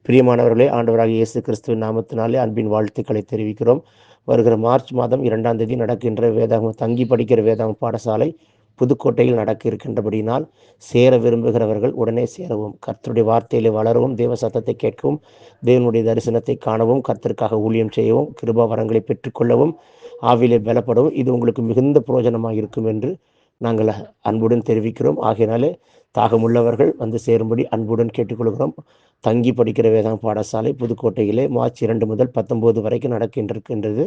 பிரியமானவர்களே, ஆண்டவராகிய இயேசு கிறிஸ்துவின் நாமத்தினாலே அன்பின் வாழ்த்துக்களை தெரிவிக்கிறோம். வருகிற மார்ச் மாதம் 2ஆம் தேதி நடக்கின்ற வேதாகம தங்கி படிக்கிற வேதாகம பாடசாலை புதுக்கோட்டையில் நடக்க இருக்கின்றபடியினால் சேர விரும்புகிறவர்கள் உடனே சேரவும், கர்த்தருடைய வார்த்தையிலே வளரவும், தேவ சத்தத்தை கேட்கவும், தேவனுடைய தரிசனத்தை காணவும், கர்த்தருக்காக ஊழியம் செய்யவும், கிருபா வரங்களை பெற்றுக்கொள்ளவும், ஆவிலே பலப்படவும் இது உங்களுக்கு மிகுந்த பிரயோஜனமாக இருக்கும் என்று நாங்கள் அன்புடன் தெரிவிக்கிறோம். ஆகையினாலே தாகமுள்ளவர்கள் வந்து சேரும்படி அன்புடன் கேட்டுக்கொள்கிறோம். தங்கி படிக்கிற வேதாகம் பாடசாலை புதுக்கோட்டையிலே மார்ச் 2 முதல் 19 வரைக்கும் நடக்கின்றது.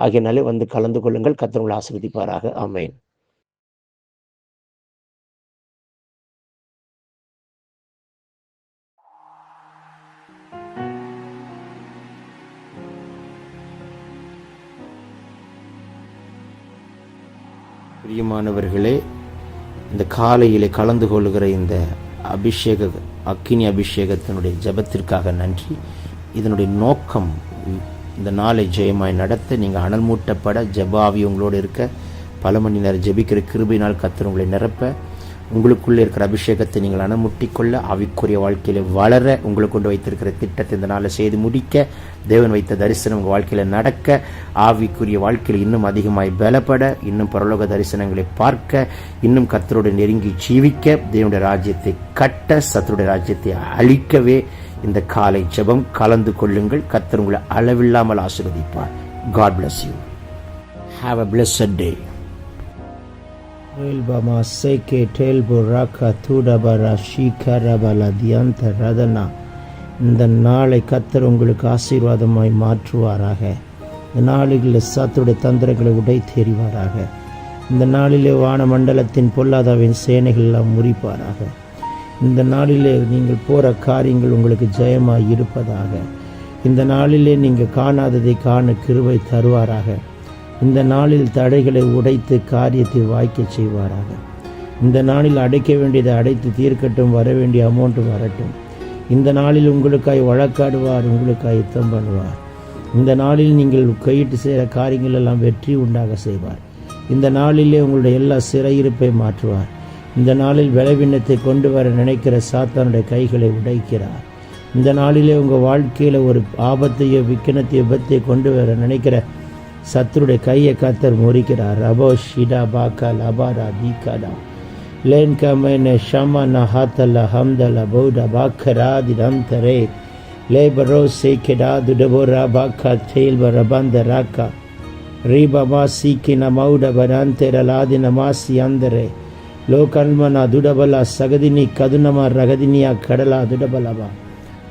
ஆகையினாலே வந்து கலந்து கொள்ளுங்கள். கர்த்தர் உங்களை ஆசீர்வதிப்பாராக. ஆமென். பிரியமானவர்களே, இந்த காலையிலே கலந்து கொள்கிற இந்த அக்கினி அபிஷேகத்தினுடைய ஜெபத்திற்காக நன்றி. இதனுடைய நோக்கம் இந்த நாளை ஜெயமாய் நடத்த, நீங்கள் அனல் மூட்டப்பட, ஜெபாவி உங்களோடு இருக்க, பல மணி நேரம் ஜெபிக்கிற கிருபையினால் கர்த்தர் உங்களை நிரப்ப, உங்களுக்குள்ளே இருக்கிற அபிஷேகத்தை நீங்கள் அனமுட்டிக்கொள்ள, ஆவிக்குரிய வாழ்க்கையில் வளர, உங்களுக்கு கொண்டு வைத்திருக்கிற திட்டத்தை இந்த நாளை செய்து முடிக்க, தேவன் வைத்த தரிசனம் உங்கள் வாழ்க்கையில் நடக்க, ஆவிக்குரிய வாழ்க்கையில் இன்னும் அதிகமாய் பலப்பட, இன்னும் பரலோக தரிசனங்களை பார்க்க, இன்னும் கர்த்தரோடு நெருங்கி ஜீவிக்க, தேவனுடைய ராஜ்யத்தை கட்ட, சத்துருடைய ராஜ்யத்தை அழிக்கவே இந்த காலை ஜெபம். கலந்து கொள்ளுங்கள். கர்த்தர் உங்களை அளவில்லாமல் ஆசீர்வதிப்பார். God bless you. Have a blessed day. இந்த நாளை கர்த்தர் உங்களுக்கு ஆசீர்வாதமாய் மாற்றுவாராக. இந்த நாளில் சாத்துடைய தந்திரங்களை உடைத்து எறிவாராக. இந்த நாளிலே வானமண்டலத்தின் பொல்லாதாவின் சேனைகள் எல்லாம் முறிப்பாராக. இந்த நாளிலே நீங்கள் போகிற காரியங்கள் உங்களுக்கு ஜெயமாய் இருப்பதாக. இந்த நாளிலே நீங்கள் காணாததை காண கிருபை தருவாராக. இந்த நாளில் தடைகளை உடைத்து காரியத்தை வாய்க்க செய்வாராக. இந்த நாளில் அடைக்க வேண்டியதை அடைத்து தீர்க்கட்டும், வர வேண்டிய அமௌண்ட் வரட்டும். இந்த நாளில் உங்களுக்காய் வழக்காடுவார், உங்களுக்காய் யுத்தம் பண்ணுவார். இந்த நாளில் நீங்கள் கையிட்டு செய்கிற காரியங்கள் எல்லாம் வெற்றி உண்டாக செய்வார். இந்த நாளிலே உங்களுடைய எல்லா சிறையிருப்பை மாற்றுவார். இந்த நாளில் பலவீனத்தை கொண்டு வர நினைக்கிற சாத்தானுடைய கைகளை உடைக்கிறார். இந்த நாளிலே உங்கள் வாழ்க்கையில் ஒரு ஆபத்தையோ விக்கினத்தையோ விபத்தை கொண்டு வர நினைக்கிற சத்துருடைய கையை கர்த்தர் முறிக்கிறார். ரபோ ஷிடா பாக்கா லபாரா தீகாடா லேன்கா மேனே ஷமனா ஹாத்தல ஹம்தல பௌடா பாக்கராதி ரம்தரே லேபரோ சேகெடா துடபோரா பாக்கா தேல்ப ரபந்த ராக்கா ரீபமா சீக்கின மௌட பராந்தெரலாதின மாசி அந்தரே லோகன்மனா துடபலா சகதினி கதுனமா ரகதினியா கடலா துடபலபா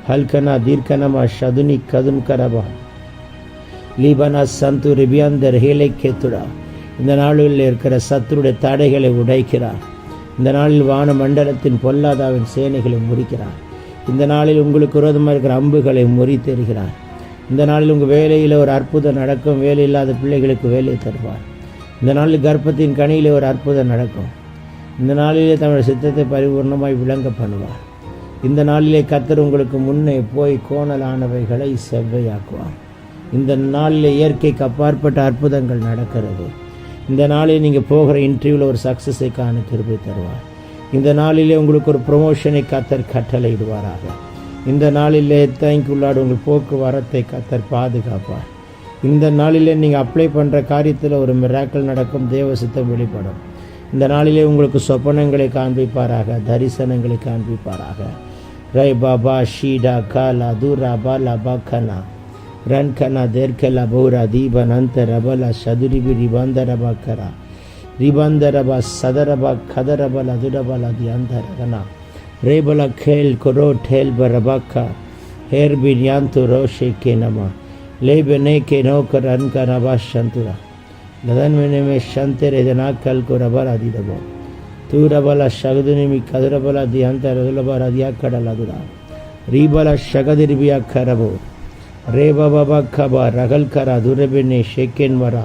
ஹல்கனா தீர்க்கனமா ஷதுனி கதுன்கரபா லீபனா சந்து ரிபியாந்தர் ஹேலை கேத்துடா. இந்த நாளில் இருக்கிற சத்துருடைய தடைகளை உடைக்கிறார். இந்த நாளில் வான மண்டலத்தின் பொல்லாதாவின் சேனைகளை முறிக்கிறார். இந்த நாளில் உங்களுக்கு விரோதமாக இருக்கிற அம்புகளை முறித்தெறிகிறார். இந்த நாளில் உங்கள் வேலையில் ஒரு அற்புதம் நடக்கும். வேலை இல்லாத பிள்ளைகளுக்கு வேலையை தருவார். இந்த நாளில் கர்ப்பத்தின் கனியில் ஒரு அற்புதம் நடக்கும். இந்த நாளிலே தமிழ் சித்தத்தை பரிபூர்ணமாய் விளங்க பண்ணுவார். இந்த நாளிலே கர்த்தர் உங்களுக்கு முன்னே போய் கோணலானவைகளை செவ்வையாக்குவார். இந்த நாளில் இயற்கைக்கு அப்பாற்பட்ட அற்புதங்கள் நடக்கிறது. இந்த நாளில் நீங்கள் போகிற இன்டர்வியூவில் ஒரு சக்ஸஸை காண கிருபை தருவார். இந்த நாளிலே உங்களுக்கு ஒரு ப்ரொமோஷனை கர்த்தர் கட்டளையிடுவாராக. இந்த நாளிலே தேங்க்குள்ளாடு உங்கள் போக்குவரத்தை கர்த்தர் பாதுகாப்பார். இந்த நாளிலே நீங்கள் அப்ளை பண்ணுற காரியத்தில் ஒரு மிராக்கள் நடக்கும். தேவ சித்தம் வெளிப்படும். இந்த நாளிலே உங்களுக்கு சொப்பனங்களை காண்பிப்பாராக, தரிசனங்களை காண்பிப்பாராக. ரை பாபா ஷீடா காலா தூரா பாலா பாக்கனா ரன்கனா தேர்கலா பௌரா தீபன் அந்த ரபலா சதுரிபி ரிபந்தரபா கரா ரிபந்தரபா சதரபா கதரபல துடபல தி அந்தரகனா ரேபல கேல் கொரோ டேல் பரபாக்கா ஹேர்பி ஞாந்து ரோஷே கே நமா லேபனே கே நோக்கர் அன்கா நபா சந்துரா லதன்மெனே மே சந்தரே தனா கல் கோ ரபலா திடபோ தூரபல சகதுனிமி கதரபல தி அந்தரதுலபா ரதியா கடல துரா ரீபல சகதிரிபியா கரபோ ரே பாபா கபா ரகல் கரா துரபினே ஷேக்கேன் வரா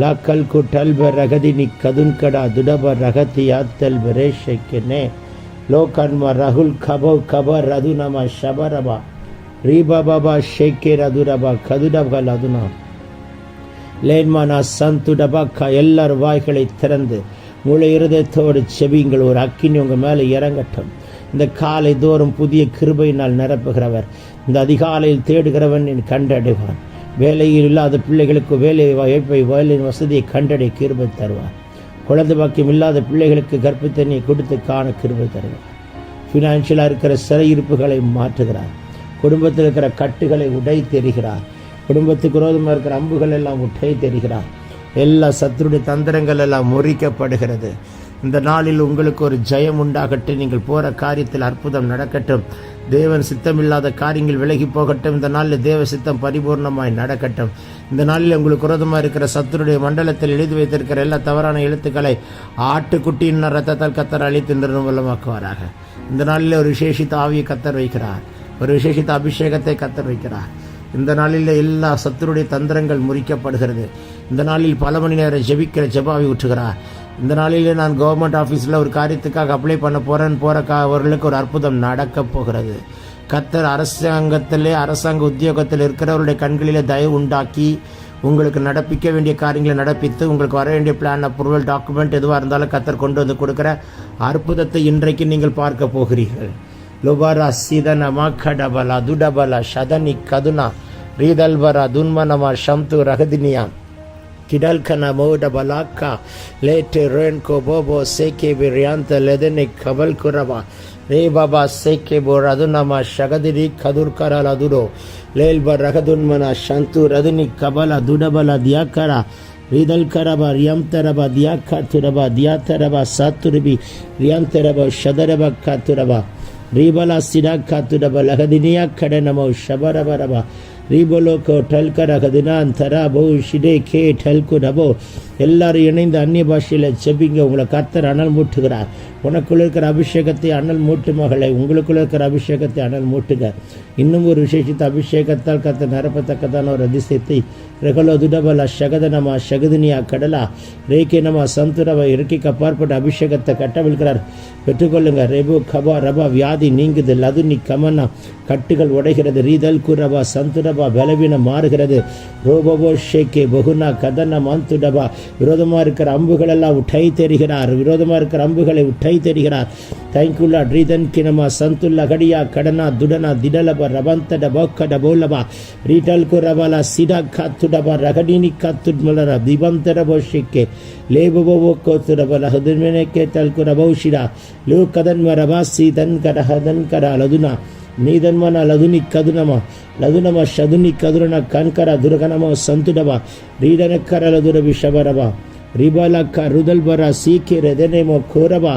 லாக்கல் கு டல்ப ரகதினி கதுன்கடா துடப ரகதி யாத்தல் பரே ஷேக்கேனே லோகன்மா ரகுல் கபோ கபா ரதுனமா ஷபரபா ரீபா பாபா ஷேக்கே ரதுரபா கதுடபல் அதுனா லேன்மானா சந்துடபாக்கா. எல்லார் வாய்களை திறந்து முழு இருதயத்தோடு செபிங்கள். ஒரு அக்கினி உங்கள் மேலே இறங்கட்டும். இந்த காலை தோறும் புதிய கிருபையினால் நிரப்புகிறவர். இந்த அதிகாலையில் தேடுகிறவன் என் கண்டடைவான். வேலையில் இல்லாத பிள்ளைகளுக்கு வேலை வாய்ப்பை வேலையின் வசதியை கண்டடை கிருபை தருவார். குழந்தை பாக்கியம் இல்லாத பிள்ளைகளுக்கு கர்ப்பத்தண்ணியை கொடுத்து காண கிருபை தருவார். ஃபினான்ஷியலாக இருக்கிற சிறையிருப்புகளை மாற்றுகிறார். குடும்பத்தில் இருக்கிற கட்டுகளை உடை தெரிகிறார். குடும்பத்துக்கு விரோதமாக இருக்கிற அம்புகள் எல்லாம் உடை தெரிகிறார். எல்லா சத்துருடைய தந்திரங்கள் எல்லாம் முறிக்கப்படுகிறது. இந்த நாளில் உங்களுக்கு ஒரு ஜெயம் உண்டாகட்டும். நீங்கள் போகிற காரியத்தில் அற்புதம் நடக்கட்டும். தேவன் சித்தமில்லாத காரியங்கள் விலகி போகட்டும். இந்த நாளில் தேவ சித்தம் பரிபூர்ணமாய் நடக்கட்டும். இந்த நாளில் உங்களுக்கு விரோதமாக இருக்கிற சத்துருடைய மண்டலத்தில் எழுதி வைத்திருக்கிற எல்லா தவறான எழுத்துக்களை ஆட்டுக்குட்டியின் ரத்தத்தால் கத்தர் அழித்து நிர்மூலமாக்குவாராக. இந்த நாளில் ஒரு விசேஷித்த ஆவியை கத்தர் வைக்கிறார். ஒரு விசேஷித்த அபிஷேகத்தை கத்தர் வைக்கிறார். இந்த நாளில் எல்லா சத்துருடைய தந்திரங்கள் முறிக்கப்படுகிறது. இந்த நாளில் பல மணி நேரம் ஜெபிக்கிற ஜெபாவை ஊற்றுகிறார். இந்த நாளிலே நான் கவர்மெண்ட் ஆஃபீஸில் ஒரு காரியத்துக்காக அப்ளை பண்ண அவர்களுக்கு ஒரு அற்புதம் நடக்கப் போகிறது. கத்தர் அரசாங்க உத்தியோகத்தில் இருக்கிறவருடைய கண்களிலே தயவு உண்டாக்கி உங்களுக்கு நடப்பிக்க வேண்டிய காரியங்களை நடப்பித்து உங்களுக்கு வர வேண்டிய பிளான் அப்ரூவல் டாக்குமெண்ட் எதுவாக இருந்தாலும் கத்தர் கொண்டு வந்து கொடுக்குற அற்புதத்தை இன்றைக்கு நீங்கள் பார்க்க போகிறீர்கள். லோபாரா சீதனமா கடபலா துடபலா ஷதனி கதுனா ரீதல்வரா துன்மனமா ஷம்து ரகதினியா கிடல்கனா மோட பலாக்கா லேட்டு ரேன்கோ போபோ சேகே விரியாந்த லெதனை கபல் குரவா ரே பாபா சேகே போ ரதுனமா ஷகதிரி கதுர்கரா துடோ லேல்ப ரகதுன்மனா ஷந்து ரதுனி கபலா துடபலா தியாக்கரா ரீதல் கரபா ரியாம்தரபா தியாக்கா துரபா தியாத்தரபா சாத்துருபி ரியாந்தரபா ஷதரபா காத்துரபா ரீபலா சிடா காத்துரபா லகதினியா கடனமோ ஷபரபரபா ரீபோலோக்கோ டல்கரகதினான் தராபோ ஷிடே கே டல்கு ரபோ. எல்லாரும் இணைந்து அந்நிய பாஷையில் செபிங்க. உங்களை கர்த்தர் அனல் மூட்டுகிறார். உனக்குள்ள இருக்கிற அபிஷேகத்தை அனல் மூட்டு மகளை, உங்களுக்குள்ள இருக்கிற அபிஷேகத்தை அனல் மூட்டுங்க. இன்னும் ஒரு விசேஷித்த அபிஷேகத்தால் கர்த்தர் நிரப்பத்தக்கதான ஒரு அதிசயத்தை ரெகலோ துடபலா ஷகதனமா ஷகதினியா கடலா ரேகேனமா சந்துரவா இறக்கிக்கு அப்பாற்பட்ட அபிஷேகத்தை கட்டவிழ்கிறார். பெற்றுக்கொள்ளுங்க. ரெபு கபா ரபா வியாதி நீங்குது. லதுனி கமனா கட்டுகள் உடைகிறது. ரீதல் குரபா சந்துரபா பலவீனம் மாறுகிறது. ரோபோ ஷேகே பகுனா கதன மாந்துடபா விரோதமாக இருக்கிற அம்புகள் எல்லாம் உட்டை தெரிகிறார். விரோதமாக இருக்கிற அம்புகளை உட்டை தெரிகிறார். தைங்குல்லா ரீதன் கினமா சந்துல்லா கடியா கடனா துடனா திடலபா ரபந்தட போக்கட போலபா ரீட்டல் குரபலா சிடா காத்துடபா ரகடினி காத்துட்மலரா திபந்தரபோ ஷேகே லேபோ கோத்துரபலா ஹதுமெனக்கே தல்குரபௌஷிடா லூ கதன்மரபா சீதன் கடஹதன் கடா லதுனா நீதன்மன லதுனி கதுனமா லதுனமா ஷதுனி கதுரன கன்கர துரகனமோ சந்துடபா ரீடனக்கர லதுர விஷபரபா ரிபாலக்கா ருதல்பரா சீக்கே ரெதனேமோ கோரபா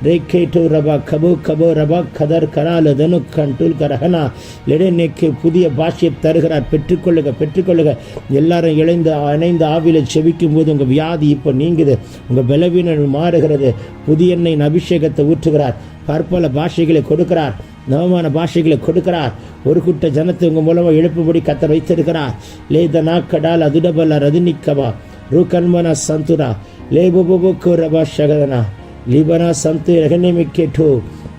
ரேக்கேட்டு ரபா கபோ கபோ ரபா கதர் கரால தனு கண்டூல் கரஹனா லெடனேக்கே புதிய பாஷையை தருகிறார். பெற்றுக்கொள்ளுங்க. எல்லாரும் இணைந்து ஆவில செபிக்கும் போது உங்கள் வியாதி இப்போ நீங்குது. உங்கள் பலவீனம் மாறுகிறது. புதிய எண்ணெயின் அபிஷேகத்தை ஊற்றுகிறார். பற்பல பாஷைகளை கொடுக்கிறார். நவமான பாஷைகளை கொடுக்கிறார். ஒரு கூட்ட ஜனத்தை உங்கள் மூலமாக எழுப்பும்படி கத்தர் வைத்திருக்கிறார். லேத நாக்கடால் அதுடபல ரதினிக்கவா ரூகன்மனா சந்துரா லேபோபோ ரபா ஷகதனா லிபனா சந்து ரகனிமிக்கேட்டோ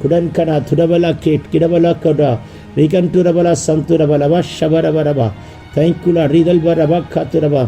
குடன்கனா துடபலா கேட் கிடபலா கடா ரிகன்டுரபலா சந்துரபலவா ஷபரபரபா தைக்குலா ரீதல்பரபா காத்துரபா.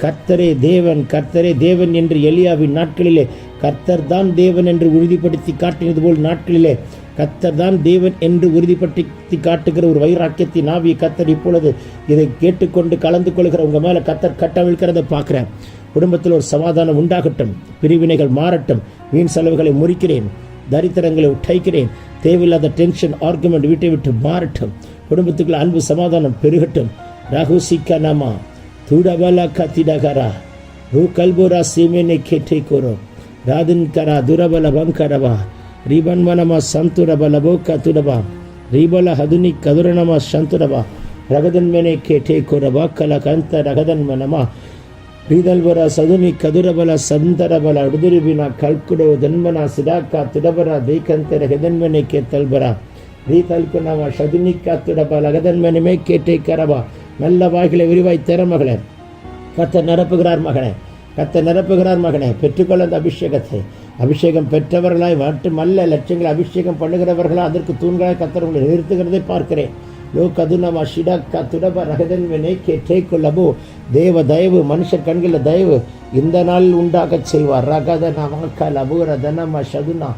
கர்த்தரே தேவன் என்று எலியாவின் நாட்களிலே கர்த்தர் தான் தேவன் என்று உறுதிப்படுத்தி காட்டினது போல் நாட்களிலே கர்த்தர் தான் தேவன் என்று உறுதிப்படுத்தி காட்டுகிற ஒரு வைராக்கியத்தின் ஆவியை கர்த்தர் இப்பொழுது இதை கேட்டுக்கொண்டு கலந்து கொள்கிற உங்கள் மேலே கர்த்தர் கட்டவிழ்கிறத பார்க்குறேன். குடும்பத்தில் ஒரு சமாதானம் உண்டாகட்டும். பிரிவினைகள் மாறட்டும். வீண் செலவுகளை முறிக்கிறேன். தரித்திரங்களை உடைக்கிறேன். தேவையில்லாத டென்ஷன் ஆர்குமெண்ட் வீட்டை விட்டு மாறட்டும். குடும்பத்துக்குள்ள அன்பு சமாதானம் பெருகட்டும். ரகுசிக்கனமா துடபலா கத்திடகரா ரூ கல்புரா சீமெனை கேட்டை கோரோ ராதின் கரா துரபல பங்கரவா ரிபன்மனமா சந்துரபல போக்கா துடபா ரிபல ஹதுனி கதுரணமா சந்துரபா ரகதன்மனை கேட்டை கோரபா கல கந்த ரகதன்மனமா ரீதல்வரா சதுனி கதுரபல சந்தரபல உடுதுருபினா கல்குடோ தன்மனா சிடாக்கா துடபரா தேகந்த ரகதன்மனை கேத்தல்பரா ரீதல்குனமா சதுனி காத்துடபா ரகதன்மனமே கேட்டை கரவா. நல்ல வாய்களை விரிவாய் தர மகளே. கர்த்தர் நிரப்புகிறார் மகனே. பெற்றுக்கொள்ள அந்த அபிஷேகத்தை. அபிஷேகம் பெற்றவர்களாய் மட்டுமல்ல, லட்சங்களை அபிஷேகம் பண்ணுகிறவர்களா அதற்கு தூண்களாய் கர்த்தர் உங்களை நிறுத்துகிறதை பார்க்கிறேன். லோ கதுனமா ஷிடாக்கா துடபா ரகதன்மனை கேட்டே கொள்ளபோ. தேவ தயவு, மனுஷ கண்களில் தயவு இந்த நாளில் உண்டாக செய்வார். ரகதனா வாக்கா லபூர தனமா ஷதுனா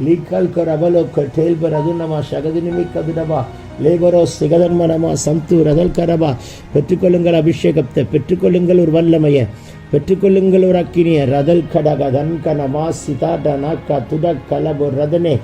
லீக்கல் கொரபலோ டேல்பர் அதுனமா சகதினிமி கதுடபா லேபரோ சிகதன்மனமா சம்து ரதல் கரபா. பெற்றுக்கொள்ளுங்கள் அபிஷேகத்தை, பெற்றுக்கொள்ளுங்கள் ஒரு வல்லமையை, பெற்றுக்கொள்ளுங்கள் ஒரு அக்கினிய ரதல் கடக தன்கனமா சிதாடனா கதுட கலபோ ரதனே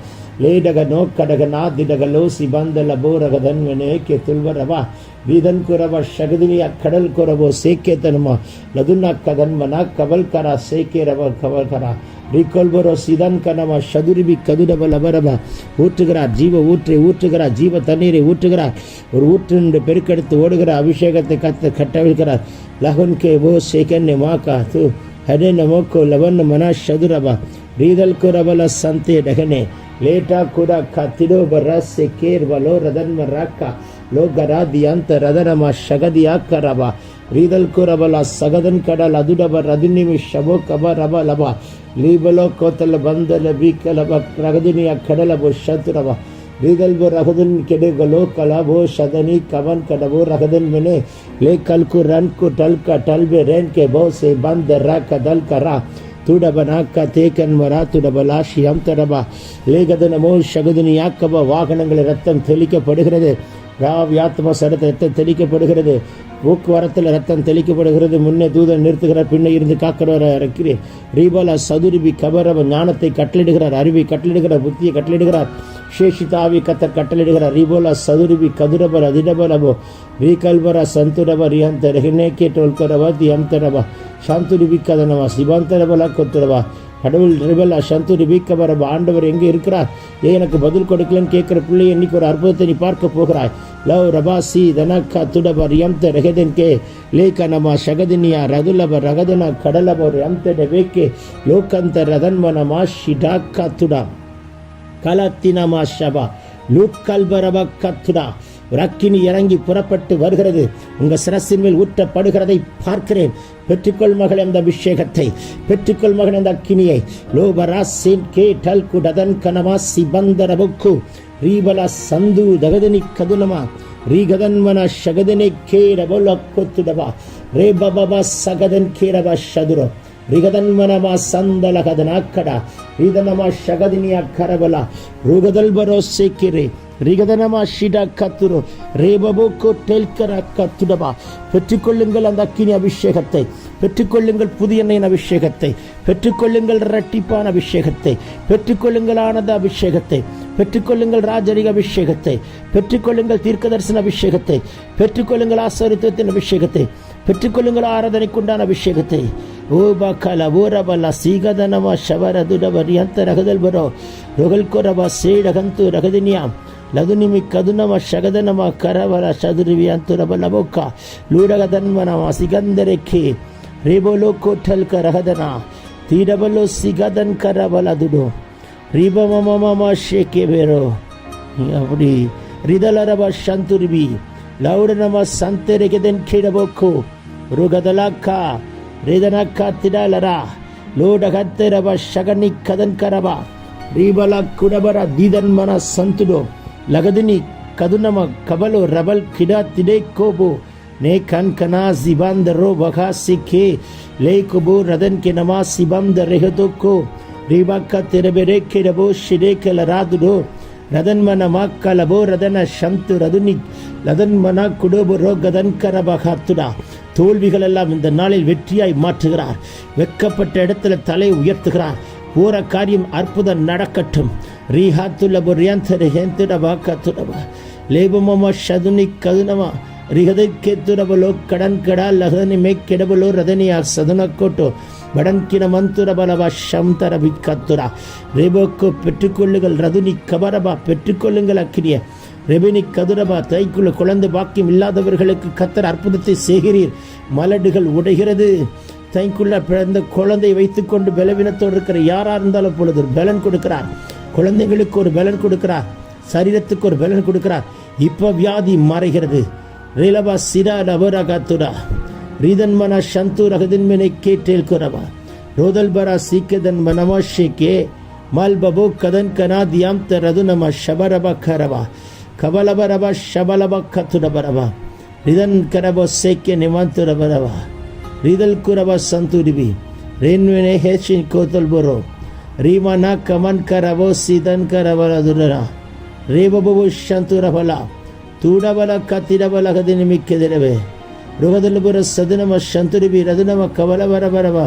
லேடக நோக்கடக நாதிடக லோசி பந்தல போரகதன்வனே கே துல்வரவா வீதன் குரவ சகதினிய கடல் குரவோ சேக்கேத்தனமா லதுனா கதன்மனா கவல்கரா சேக்கேரவ கவல்கரா ரீகொல்பரோ சிதன் கனவா சதுரிபி கதுடப லபரபா. ஊற்றுகிறார் ஜீவ ஊற்றை, ஊற்றுகிறார் ஜீவ தண்ணீரை ஊற்றுகிறார். ஒரு ஊற்று பெருக்கெடுத்து ஓடுகிற அபிஷேகத்தை கட்டவிழ்கிறார். லகன் கே ஓ சேகன் மாக்கா து ஹடே நமோக்கோ லவன் மனா சதுரபா ரீதல் குரபல சந்தே டகனே லேட்டா குரா கத்திடோ பரஸ் கேர் வலோ ரதன் மராக்கா லோகரா தியந்த ரதனமா சகதியா கரபா ரீதல் குரபல சகதன் கடல் அதுடப ரதுனிமி ஷபோ கப ரப லபா லீபலோ கோத்தல பந்தல பீக்கலப ரகதுனியா கடலபோ சதுரபா ரீதல்போ ரகதன் கெடுகலோ கலபோ சதனி கவன் கடபோ ரகதன் மெனே லே கல்கு ரன்கு டல்கா டல்பே ரேன் கே போ சே பந்த ரக தல் கரா துடபனாக்கா தேக்கன்மரா துடபலா ஷியம் தடபா லேகதனமோ சகுதினி யாக்கபா. வாகனங்கள் ரத்தம் தெளிக்கப்படுகிறது. ராவியாத்மா சரத்த ரத்தம் தெளிக்கப்படுகிறது. போக்குவரத்தில் ரத்தம் தெளிக்கப்படுகிறது. முன்னே தூதன் நிறுத்துகிறார், பின்னே இருந்து காக்கிறவர இருக்கிறேன். ரீபாலா சதுரிபி கபரவ ஞானத்தை கட்டளிடுகிறார், அறிவை கட்டளிடுகிறார், புத்தியை கட்டளிடுகிறார். சேஷிதாவி கத்தர் கட்டளிடுகிறார். ரீபோலா சதுரிபி கதுரபர அதிடபலபோ ரீகல்பர சந்துரப ரியாந்த ரெஹனேக்கே டோல்கரவா தியம்தரபா சாந்துரிபி கதனவா சிபாந்தரபலா கொத்துரவா. கடவுள் ரிபலா சந்துரி பீக்கபரபா. ஆண்டவர் எங்கே இருக்கிறார்? எனக்கு பதில் கொடுக்கலன்னு கேட்குற பிள்ளையை இன்னைக்கு ஒரு அற்புதத்தை நீ பார்க்க போகிறாய். லவ் ரபாசி தனக்கா துடபர் யம்த ரெகதன் கே லேகனமா சகதினியா ரதுலப ரகதனா கடலபர் யம்த டெவேக்கே லோகந்த ரதன்மனமா ஷிடாக்கா துடா கலத்தினமா ஷபா லூக்கல்பரப கத்துடா. ஒரு அக்கினி இறங்கி புறப்பட்டு வருகிறது, உங்கள் சிரசின் மேல் ஊற்றப்படுகிறதை பார்க்கிறேன். பெற்றுக்கொள் மகள் அந்த அபிஷேகத்தை, பெற்றுக்கொள் மகன் அந்த அக்கினியை. லோபராசின் கே டல்கு டதன் கனமா சிபந்தரபுக்கு ரீபலா சந்து தகதனி கதுனமா ரீகதன்மன சகதனை கேரபொல கொத்துடபா ரேபபா சகதன் கேரபா சதுரோ ரிகதன்மனமா சந்தலகதனாக்கடா ரீதனமா சகதினியா கரபலா ருகதல்பரோ சேக்கிரே ரிகதனமா ஷிடா கத்துரோ ரேபபோக்கோ டெல்கரா கத்துடபா. பெற்றுக்கொள்ளுங்கள் அந்த அக்கினி அபிஷேகத்தை, பெற்றுக்கொள்ளுங்கள் புதிய எண்ணெயின் அபிஷேகத்தை, பெற்றுக்கொள்ளுங்கள் இரட்டிப்பான அபிஷேகத்தை, பெற்றுக்கொள்ளுங்கள் ஆனந்த அபிஷேகத்தை, பெற்றுக்கொள்ளுங்கள் ராஜரிக அபிஷேகத்தை, பெற்றுக்கொள்ளுங்கள் தீர்க்க தரிசன அபிஷேகத்தை, பெற்றுக்கொள்ளுங்கள் ஆசரித்துவத்தின் அபிஷேகத்தை, பெற்றுக்கொள்ளுங்கள் ஆராதனைக்குண்டான அபிஷேகத்தை. ஓ பக்கல ஓரபல சீகதனமா ஷவரதுடபர் யந்த ரகதல்பரோ ரொகல்கொரபா சேடகந்து ரகதினியாம் லதுனிமி கதுனம சகதனம கரவர சதுரிவியந்துரபலபோக்கா லூடகதன்மனமா சிகந்தரெக்கே ரேபோலோ கோட்டல்க ரகதனா தீரபலோ சிகதன் கரபலதுடோ ரீபமமமமா ஷேக்கே பேரோ. அப்படி ரிதலரப சந்துரிபி லவுடனம சந்தரெகதன் கீழபோக்கோ ருகதலாக்கா ரேதனாக்கா திடாலரா லோடகத்தரப சகனி கதன் கரபா ரீபலா குடபர தீதன்மன சந்துடோ லகதினி கதுனம கபலோ ரபல் கிடா திடே கோபோ நே கன் கனா சிபாந்தரோ வகா சிக்கே லே கோபோ ரதன் கே நமா சிபந்த ரெஹதோக்கோ ரீபாக்கா திரபெரே கிடபோ ஷிடே கலராதுடோ ரதன்மன மாக்கலபோ ரதன சந்து ரதுனி ரதன்மனா குடோபுரோ கதன் கரபகாத்துடா. தோல்விகள் எல்லாம் இந்த நாளில் வெற்றியாய் மாற்றுகிறார். வெக்கப்பட்ட இடத்துல தலை உயர்த்துகிறார். போற காரியம் அற்புதம் நடக்கட்டும். ரீஹாத்துலபோ ரியாந்தரஹேந்துடபா கத்துடபா லேபமமா சதுனி கதுனமா ரிஹதக்கேத்துரபலோ கடன் கடா லகனி மே கெடபலோ ரதனியா சதுனக்கோட்டோ வடன்கின மந்துரபலவா சம்தரபி கத்துரா ரேபோக்கோ. பெற்றுக்கொள்ளுங்கள் ரதுனி கபரபா, பெற்றுக்கொள்ளுங்கள் அக்கினிய ரெபினி கதுரபா. தைக்குள்ள குழந்தை பாக்கியம் இல்லாதவர்களுக்கு கத்தர் அற்புதத்தை செய்கிறீர். மலடுகள் உடைகிறது. தைக்குள்ள பிறந்த குழந்தை வைத்துக்கொண்டு பலவீனத்தோடு இருக்கிற யாரா இருந்தாலும் பொழுது ஒரு பலன் கொடுக்கிறார். குழந்தைகளுக்கு ஒரு பலன் கொடுக்கிறார், சரீரத்துக்கு ஒரு பலன் கொடுக்கிறார். இப்ப வியாதி மறைகிறது. ரேலபா சிரா லபரகத்துடா ரீதன்மன சந்து ரகதின்மனை கேட்டேல் குரபா ரோதல்பரா சீக்கதன் மனமாஷேக்கே மல்பபோ கதன் கனா தியாம் தரது நம ஷபரப கரபா கபலபரப ஷபலப கத்துடபரபா ரிதன் கரபோ சேக்கே நிமாந்துரபரபா ரீதல் குரபா சந்துரிபி ரேன்வனே ஹேஷின் கோத்தல்பரோ ரீமனா கமன் கரவோ சிதன் கரவலதுரா ரேபபு சந்துரபல தூடபல கத்திரபல கதினிமிக்கதிரவே ருகதலுபுர சதுனம சந்துரிபி ரதுனம கவல வரபரவ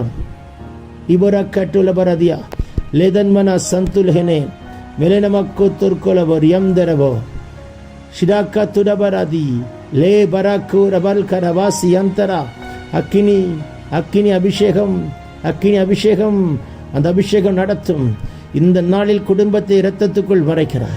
இபுர கட்டுல பரதியா லேதன்மன சந்துல்ஹெனே மெலனமக்கு துர்கொலபர் யம்தரவோ ஷிடாக்க துடபராதி லே பராக்கு ரபல் கரவாசி யந்தரா அக்கினி அக்கினி அபிஷேகம் அக்கினி அபிஷேகம் அந்த அபிஷேகம் நடத்தும். இந்த நாளில் குடும்பத்தை இரத்தத்துக்குள் மறைக்கிறார்.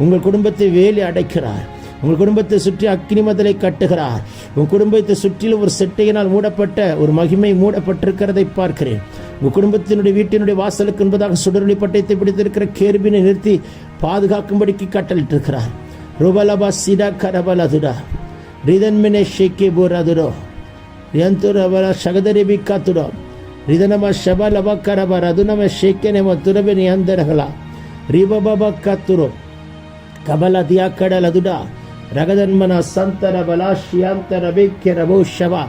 உங்கள் குடும்பத்தை வேலி அடைக்கிறார். உங்கள் குடும்பத்தை சுற்றி அக்கினி மதலை கட்டுகிறார். உங்கள் குடும்பத்தை சுற்றிலும் ஒரு செட்டையினால் மூடப்பட்ட ஒரு மகிமை மூடப்பட்டிருக்கிறதை பார்க்கிறேன். உங்கள் குடும்பத்தினுடைய வீட்டினுடைய வாசலுக்கு என்பதாக சுடரொளி பட்டயத்தை பிடித்திருக்கிற கேருபினை நிறுத்தி பாதுகாக்கும்படிக்கு கட்டளிட்டிருக்கிறார். ருபலபா சிடா கரபலதுடா ரிதன்மினே ஷேக்கே போராதுரோ யந்துரபல சகதரிபி காத்துடோ ரிதனம ஷபலப கரப ரதுனம ஷேக்கெனம துரபினி அந்தரகலா ரிபபப கத்துரோ கபல தியா கடலதுடா ரகதன்மன சந்தர பலாஷியாந்தர பேக்கியரபோ ஷவா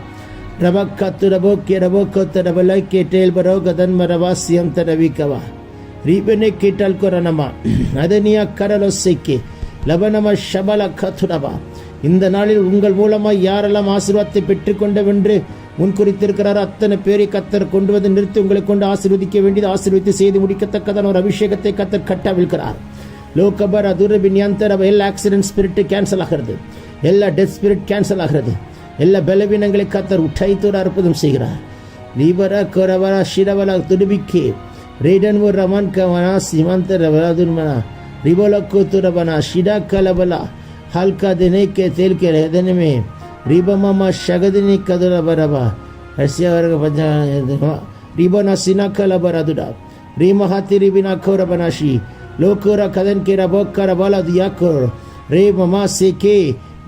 ரபக்கத்துரபோ கிரபோ கொத்தரபலை கேட்டேல் பரோ கதன்மரவாசியந்தர விகவா ரிபனே கேட்டல் கொரனமா அதனியா கரலொசைக்கே லபனம ஷபல கத்துரபா. இந்த நாளில் உங்கள் மூலமாய் யாரெல்லாம் ஆசீர்வாதத்தை பெற்றுக்கொண்டவென்று முன்குறித்திருக்கிறார் அத்தனை பேரை கத்தர் கொண்டு வந்து நிறுத்தி உங்களை கொண்டு ஆசீர்வதிக்க வேண்டியது ஆசீர்வதித்து செய்து முடிக்கத்தக்கதான ஒரு அபிஷேகத்தை கத்தர் கட்டவிழ்கிறார். லோகபர் அதுரபின்யந்தர எல்லா ஆக்சிடென்ட் ஸ்பிரிட் கேன்சல் ஆகிறது. எல்லா டெத் ஸ்பிரிட் கேன்சல் ஆகிறது. எல்லா பலவீனங்களை கத்தர் உற்றைத்தோடு அற்புதம் செய்கிறார். லீபர கொரவர ஷிரவல துடுபிக்கே ரேடன் ஒரு ரமன் கவனா சிமந்தர வலதுன்மனா ரிபோலக்கு துரபனா ஷிடா கலபலா ஹல்கா தினை கே தேல் கே ரேதன में ரிபமமா ஷகதினி கதுர பரபா ரஷ்யா வர்க பஞ்சா ரிபனா சினா கலபரதுடா ரிமஹாதி ரிபினா கோரபனாஷி லோகோர கதன் கே ரபோக்கர பல தியாக்கோர் ரே மமா சேகே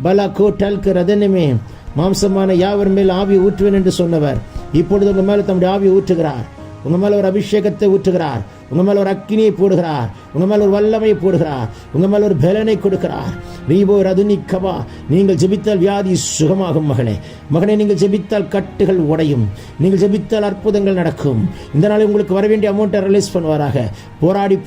பல கோட்டல் கரதன में மாம்சமான யாவர் மேல் ஆவி ஊற்றுவேன் என்று சொன்னவர் இப்பொழுது உங்கள் மேல் தம்முடைய ஆவி ஊற்றுகிறார். உங்க மேல ஒரு அபிஷேகத்தை ஊற்றுகிறார். உங்க மேல ஒரு அக்கினியை போடுகிறார். உங்க மேல ஒரு வல்லமையை போடுகிறார். உங்க மேல ஒரு பலனை கொடுக்கிறார். ரீபோ ரதுனிக்கவா நீங்கள் ஜெபித்தால் வியாதி சுகமாகும். மகனே மகனே நீங்கள் ஜெபித்தால் கட்டுகள் உடையும். நீங்கள் ஜெபித்தால் அற்புதங்கள் நடக்கும். இந்த நாளை உங்களுக்கு வர வேண்டிய அமௌண்ட்டை ரிலீஸ் பண்ணுவாராக. போராடி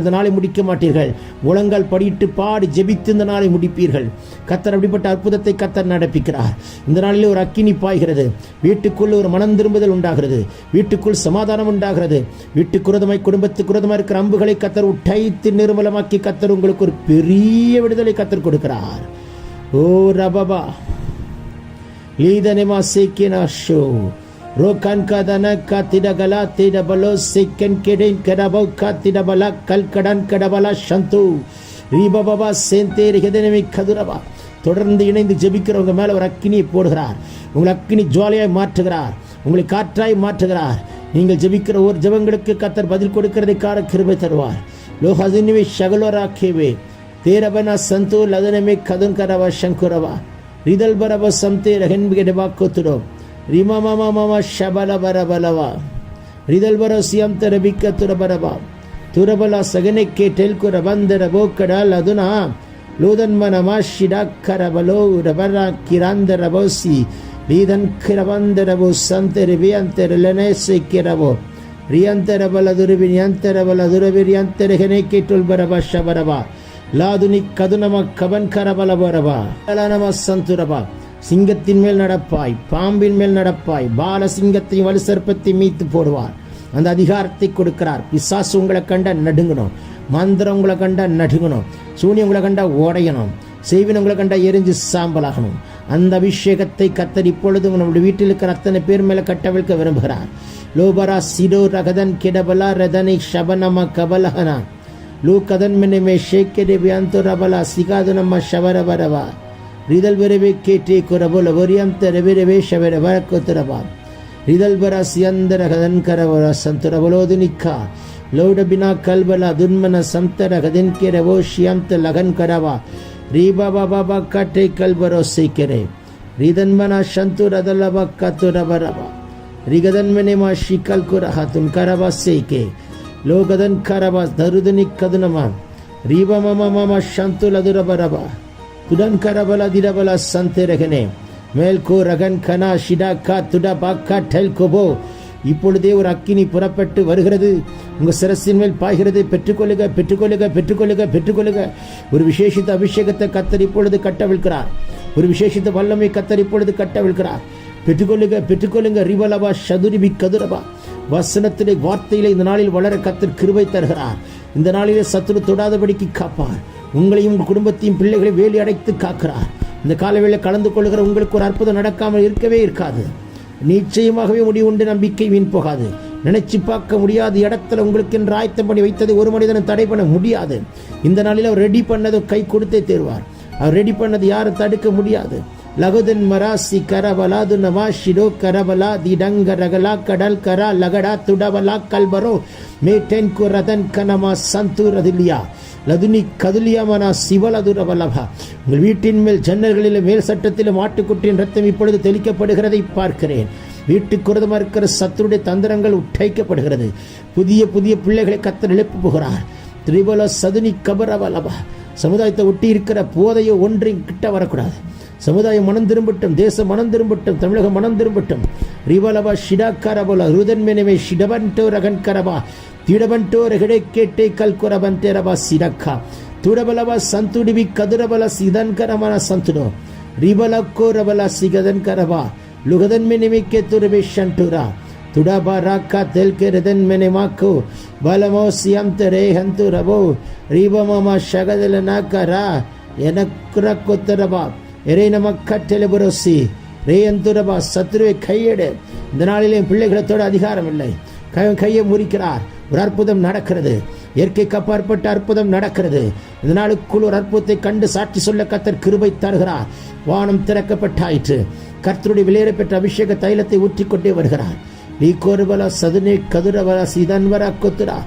இந்த நாளை முடிக்க மாட்டீர்கள். முழங்கால் படியிட்டு பாடி ஜெபித்து இந்த நாளை முடிப்பீர்கள். கத்தர் அப்படிப்பட்ட அற்புதத்தை கத்தர் நடப்பிக்கிறார். இந்த நாளில் ஒரு அக்கினி பாய்கிறது. வீட்டுக்குள் ஒரு மனம் திரும்புதல் உண்டாகிறது. வீட்டுக்குள் சமாதானம் உண்டாகிறது. வீட்டுக்கு குருதமாய் குடும்பத்துக்கு குருதமாய் இருக்கிற அம்புகளை கத்தர் உடைத்து நிர்மலமாக்கி கத்தர் உங்களுக்கு ஒரு பெரிய விடுதலை கத்தர் கொடுக்கிறார். ஓ ரபபா லீதனேமா சேக்கினா ஷோ ரோகன் கதன கத்திடகலா திடபலோ சேக்கன் கெடேன் கரபோ கத்திடபலா கல்கடன் கடபலா சந்து ரீபபா சேந்தே ரிகதனமே கதுரபா. தொடர்ந்து இணைந்து ஜெபிக்கிறவங்க மேல ஒரு அக்கினியை போடுகிறார். உங்களை அக்கினி ஜுவாலையாய் மாற்றுகிறார். உங்களை காற்றாய் மாற்றுகிறார். நீங்கள் ஜெபிக்கிற ஒரு ஜெபங்களுக்கு கத்தர் பதில் கொடுக்கிறதைக்கான கிருபை தருவார். லோஹதினிவி ஷகலோராக்கேவே தேரபனா சந்தோ லதனமே கதுன் கரவா சங்குரவா ரிதல் பரப சம்தே ரஹன்பிகடபா கோத்துடோ ரிமா மாமா மாமா ஷபல பரபலவா ரிதல் பர சியம் தரபிக்க துரபரபா துரபலா சகனெக்கே டெல்கு ரபந்தர போக்கடால் அதுனா லூதன்மனமா ஷிடாக்கரபலோ ரபரா கிராந்தர போசி லீதன் கிரவந்தரபோ சந்தர வியந்தர லனேசை கிரவோ ரியந்தர பல துருபின் யந்தர பல துரபிர் யந்தர ஹெனேக்கே டுல்பரபா ஷபரபா லாதுனி கதுனம கபன் கரபல பரபா லனம சந்துரபா. சிங்கத்தின் மேல் நடப்பாய், பாம்பின் மேல் நடப்பாய், பால சிங்கத்தையும் வலு சர்ப்பத்தை மீத்து போடுவார். அந்த அதிகாரத்தை கொடுக்கிறார். பிசாசு உங்களை கண்ட நடுங்கணும். மந்திரம் உங்களை கண்ட நடுங்கணும். சூனியம் உங்களை கண்ட ஓடையணும். செய்வின் உங்களை கண்ட எரிஞ்சு சாம்பலாகணும். அந்த அபிஷேகத்தை கத்தர் இப்பொழுது நம்முடைய வீட்டில் இருக்கிற அத்தனை பேர் மேல கட்டவிழ்க்க விரும்புகிறார். லோபரா சிடோ ரகதன் கிடபலா ரதனை ஷபனம கபலஹனா லூகதன் மெனமே ஷேக்கெடே வியந்தோ ரபலா சிகாதுனம ஷவரபரவா ரிதல் வெரவே கேட்டே குரபோல ஒரியந்த ரெவிரவே ஷவர வரக்கோத்துரபா ரிதல் பரா சியந்தர கதன் கரவர சந்துரபலோதுனிக்கா லோடபினா கல்பலா துன்மன சம்தர கதன் கிரவோ ஷியந்த லகன் கரவா ரீபா பாபா கட்டை கல்பரோ சீக்கரே ரிதன்மனா சந்து ரதலபா கத்துரபரபா ரிகதன்மனேமா ஷிகல் குரஹத்துன் கரபா சேக்கே லோகதன் கரபா தருதனி கதுனமா ரீபா மாமா மாமா சந்து லதுரபரபா துடன் கரபல திரபல சந்தே ரகனே மேல்கோ ரகன் கனா ஷிடா கா துடா பாக்கா டெல் கோபோ இப்பொழுதே ஒரு அக்கினி புறப்பட்டு வருகிறது, உங்க சிரசின் மேல் பாய்கிறது. பெற்றுக்கொள்ளுக, பெற்றுக்கொள்ளுக, பெற்றுக்கொள்ளுக, பெற்றுக்கொள்ளுக. ஒரு விசேஷித்த அபிஷேகத்தை கர்த்தர் இப்பொழுது கட்டவிழ்கிறார். ஒரு விசேஷித்த வல்லமை கர்த்தர் இப்பொழுது கட்டவிழ்கிறார். பெற்றுக்கொள்ளுக, பெற்றுக்கொள்ளுங்க. ரிவலபா சதுரிபி கதுரபா. வசனத்திலே வார்த்தையிலே இந்த நாளில் வளர கர்த்தர் கிருபை தருகிறார். இந்த நாளிலே சத்துரு தொடாதபடிக்கு காப்பார். உங்களையும் உங்கள் குடும்பத்தையும் பிள்ளைகளை வேலி அடைத்து காக்கிறார். இந்த காலவேளை கலந்து கொள்கிற உங்களுக்கு ஒரு அற்புதம் நடக்காமல் இருக்கவே இருக்காது. நிச்சயமாகவே முடிவு உண்டு. நம்பிக்கை வீண் போகாது. நினைச்சு பார்க்க முடியாத இடத்துல உங்களுக்கு என்று ஆயத்தம் பண்ணி வைத்ததை ஒரு மனிதனை தடை பண்ண முடியாது. இந்த நாளில் அவர் ரெடி பண்ணதை கை கொடுத்தே தேர்வார். அவர் ரெடி பண்ணது யாரும் தடுக்க முடியாது. லகுதன் மராசி கரபலாது நமா ஷிரோ கரபலா திடங்க ரகலா கடல் கரா லகடா துடபலா கல்பரோ மேட்டென் குரதன் கனமா சந்தூரதில்லியா லதுனி கதுலியமனா சிவலதுரவலபா. உங்கள் வீட்டின் மேல் ஜன்னல்களிலும் மேல் சட்டத்திலும் ஆட்டுக்குட்டியின் ரத்தம் இப்பொழுது தெளிக்கப்படுகிறதை பார்க்கிறேன். வீட்டுக்கு விரோதமாக இருக்கிற சத்துருடைய தந்திரங்கள் உடைக்கப்படுகிறது. புதிய புதிய பிள்ளைகளை கர்த்தர் எழுப்ப போகிறார். திரிபல சதுனி கபரவலபா. சமுதாயத்தை ஒட்டி இருக்கிற போதையோ ஒன்றையும் கிட்ட வரக்கூடாது. சமுதாயம் மனம் திரும்பட்டும், தேசம் மனம் திரும்பட்டும், தமிழகம் மனம் திரும்பட்டும். ரிவலபா ஷிடாக்காரபோல ருதன்மெனவே ஷிடபன்டோ ரகன்கரபா திடபன்டோ ரெகடே கேட்டே கல்குரபன்டேரபா சிடக்கா துடபலபா சந்துடிபி கதுரபல சிதன்கரமான சந்துடோ ரிபலக்கோ ரபல சிகதன்கரபா லுகதன்மெனிமிக்கே துரபே ஷன்டுரா துடபா ராக்கா தெல்கே ரதன்மெனிமாக்கோ பலமோ சியம்தரே ஹந்துரபோ ரிபமமா ஷகதல நாக்கரா எனக்குரக்கொத்தரபா எரே நமக்கட்டெலபுரோசி ரேயந்துரபா. சத்ருவை கையெடு. இந்த நாளிலே பிள்ளைகளத்தோடு அதிகாரம் இல்லை. கையை முறிக்கிறார். ஒரு அற்புதம் நடக்கிறது. இயற்கைக்கு அப்பாற்பட்ட அற்புதம் நடக்கிறது. இந்த நாளுக்குள் ஒரு அற்புதத்தை கண்டு சாட்சி சொல்ல கர்த்தர் கிருபை தருகிறார். வானம் திறக்கப்பட்டாயிற்று. கர்த்தருடைய விலையேற பெற்ற அபிஷேக தைலத்தை ஊற்றிக்கொண்டே வருகிறார். லீகோருபல சதுனே கதுரபல சிதன்வர கொத்துரா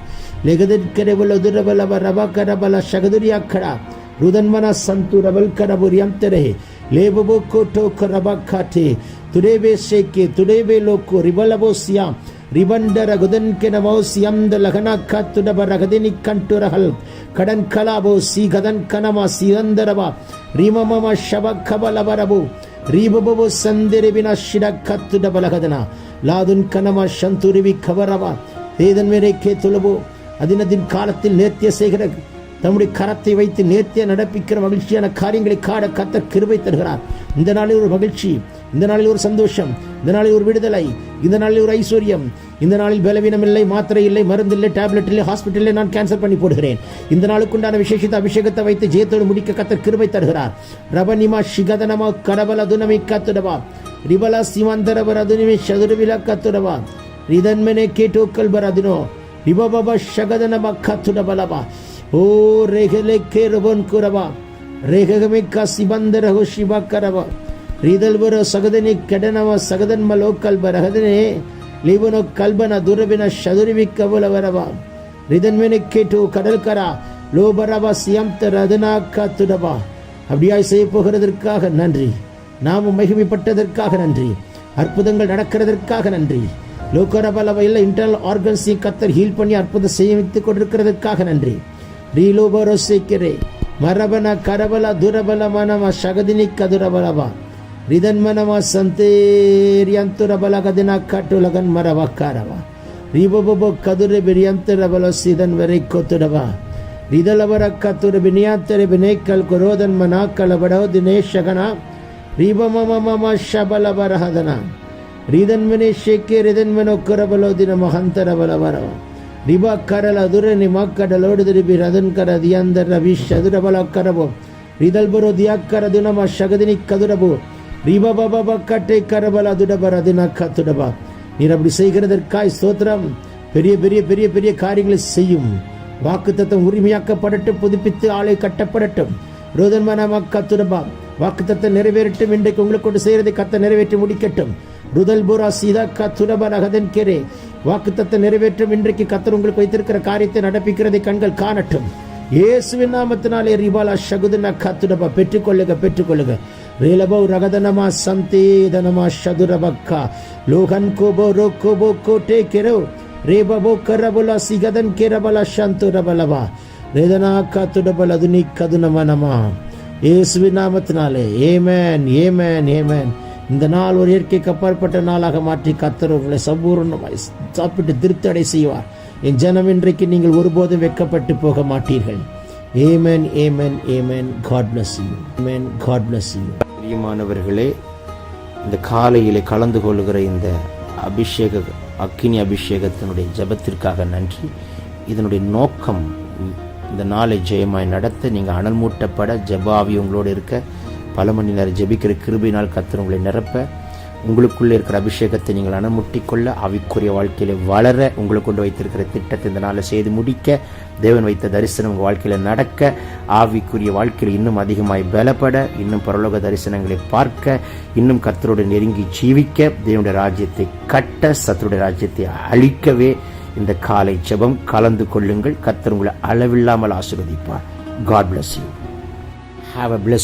லெகதின்கரபல துரபல ரபகரபல சகதுரியாக்கடா ருதன்மன சந்துரபல் கரபுரியம் தெரே லேபபோ கோட்டோ கரபக்காட்டே துடேபே ஷேக்கே துடேபே லோக்கோ ரிபலபோ சியாம் ரிபண்டர குதன்கெனவோ சியம்த லகனா காத்துடப ரகதினி கண்டுரஹல் கடன் கலாபோ சி கதன் கனமா சியந்தரபா ரிமமம ஷபக்கபலபரபு ரிபபோ சந்திரபினா ஷிடக்கத்துடபலகதனா லாதுன் கனமா சந்துரிவி கவரவா வேதன் மேரேக்கே துலபோ. அதினதின் காலத்தில் நேர்த்திய செய்கிற தம்முடைய கரத்தை வைத்து நேர்த்திய நடப்பிக்கிற மகிழ்ச்சியான காரியங்களை காட கர்த்தர் கிருபை தருகிறார். இந்த நாளில் ஒரு மகிழ்ச்சி, இந்த நாளில் ஒரு சந்தோஷம், இந்த நாளில் ஒரு விடுதலை, இந்த நாளில் ஒரு ஐஸ்வர்யம். இந்த நாளில் பலவீனம் இல்லை, மாத்திரை இல்லை, மருந்து இல்லை, டேப்லெட் இல்லை, ஹாஸ்பிட்டலில் நான் கேன்சல் பண்ணி போடுகிறேன். இந்த நாளுக்குண்டான விசேஷித்த அபிஷேகத்தை வைத்து ஜெயத்தோடு முடிக்க கர்த்தர் கிருபை தருகிறார். ரபனிமா ஷிகதனமா கரபல துனமை காத்துடவா ரிபலா சிவந்தரபர் அதுனிமே சதுரவிலா காத்துடவா ரிதன்மனே கேட்டோக்கல் பர் அதுனோ ரிபபப ஷகதனமா காத்துடபலபா ஓ ரேகலே கேரபன் குரபா ரேகமிக்கா சிபந்தரஹோ சிபா கரபா ரிதல்பரோ சகதனி கடனவ சகதன்மலோ கல்பரஹதனே லிவனோ கல்பன துரபின சதுரிவி கபுலவரபா ரிதன்மனே கேட்டோ கடல்கரா லோபரபா சியம்தர் அதுனா காத்துடபா. அப்படியாய் செய்ய போகிறதற்காக நன்றி. நாமும் மகிமைப்பட்டதற்காக நன்றி. அற்புதங்கள் நடக்கிறதற்காக நன்றி. லோகரபலவ இல்லை இன்டர்னல் ஆர்கன்ஸை கர்த்தர் ஹீல் பண்ணி அற்புதம் செய்ய வைத்துக் கொண்டிருக்கிறதற்காக நன்றி. ரீலோபரோசிக்கிறே மரபன கரபல துரபல மனம சகதினி கதுரபலவா ரிதன்மனம சந்தேரியந்துரபல கதினா காட்டுலகன் மரவக்காரவா ரிபபோ கதுர பிரியந்தரபல சிதன் வரை கொத்துடவா ரிதலவர கத்துர பினியாத்தர பினேக்கல் குரோதன் மனாக்கலபடோ தினேஷகனா ரிபமமம ஷபலபரஹதனா ரிதன்மனே ஷேக்கே ரிதன்மனோ குரபலோ தின மகந்தரபலவரவ ரிபா கரல துர நிமாக்கடலோடு திருப்பி ரதன் கர தியந்தர் ரவி சதுரபல கரபோ ரிதல்பரோ தியாக்கர துனம சகதினி கதுரபோ ரிபபப கட்டை கரபல துடபர தின கத்துடபா. நீர் அப்படி செய்கிறதற்காய் ஸ்தோத்திரம். பெரிய பெரிய பெரிய பெரிய காரியங்களை செய்யும். வாக்குத்தத்தம் உரிமையாக்கப்படட்டும். புதுப்பித்து ஆலை கட்டப்படட்டும். ரோதன்மனம கத்துடபா. வாக்குத்தத்தம் நிறைவேறட்டும். இன்றைக்கு உங்களுக்கு கொண்டு செய்யறதை கத்த நிறைவேற்றி முடிக்கட்டும். ருதல்புரா சீதா கத்துடப ரகதன் கேரே வாக்குத்தத்தை நிறைவேற்றும். இன்றைக்கு கர்த்தர் உங்களுக்கு வைத்திருக்கிற காரியத்தை நடப்பிக்கிறதை கண்கள் காணட்டும். இயேசுவின் நாமத்தினாலே ரிபாலா ஷகுதன கத்துடபா. பெற்றுக்கொள்ளுக, பெற்றுக்கொள்ளுக. ரேலபோ ரகதனமா சந்தேதனமா ஷதுரபக்கா லோகன் கோபோ ரோகோபோ கோட்டே கெரோ ரேபபோ கரபுலா சிகதன் கெரபலா சந்துரபலவா ரேதனா கத்துடபல அதுனி கதுனமனமா. இயேசுவின் நாமத்தினாலே ஏமேன், ஏமேன், ஏமேன். இந்த நாள் ஒரு இயற்கைக்கு அப்பாற்பட்ட நாளாக மாற்றி கர்த்தர் உங்களை சம்பூர்ணமாய் சாப்பிட்டு திருப்தி செய்வார். என் ஜனம், இன்றைக்கு நீங்கள் ஒருபோதும் வெட்கப்பட்டு போக மாட்டீர்கள். Amen, amen, amen. God bless you. Amen. God bless you. பிரியமானவர்களே, இந்த காலையிலே கலந்து கொள்கிற இந்த அக்கினி அபிஷேகத்தினுடைய ஜெபத்திற்காக நன்றி. இதனுடைய நோக்கம் இந்த நாளை ஜெயமாய் நடத்த, நீங்கள் அனல் மூட்டப்பட, ஜெபாவி உங்களோடு இருக்க, பல மணி நேரம் ஜெபிக்கிற கிருபையினால் கர்த்தர் உங்களை நிரப்ப, உங்களுக்குள்ளே இருக்கிற அபிஷேகத்தை நீங்கள் அனமுட்டிக்கொள்ள, ஆவிக்குரிய வாழ்க்கையில வளர, உங்களுக்கு கொண்டு வைத்திருக்கிற திட்டத்தை இந்த நாளை செய்து முடிக்க, தேவன் வைத்த தரிசனம் உங்கள் வாழ்க்கையில் நடக்க, ஆவிக்குரிய வாழ்க்கையில் இன்னும் அதிகமாய் பலப்பட, இன்னும் பரலோக தரிசனங்களை பார்க்க, இன்னும் கர்த்தரோடு நெருங்கி ஜீவிக்க, தேவனுடைய ராஜ்யத்தை கட்ட, சத்துருடைய ராஜ்யத்தை அழிக்கவே இந்த காலை ஜெபம் கலந்து கொள்ளுங்கள். கர்த்தர் உங்களை அளவில்லாமல் ஆசீர்வதிப்பார். God bless you. Have a blessed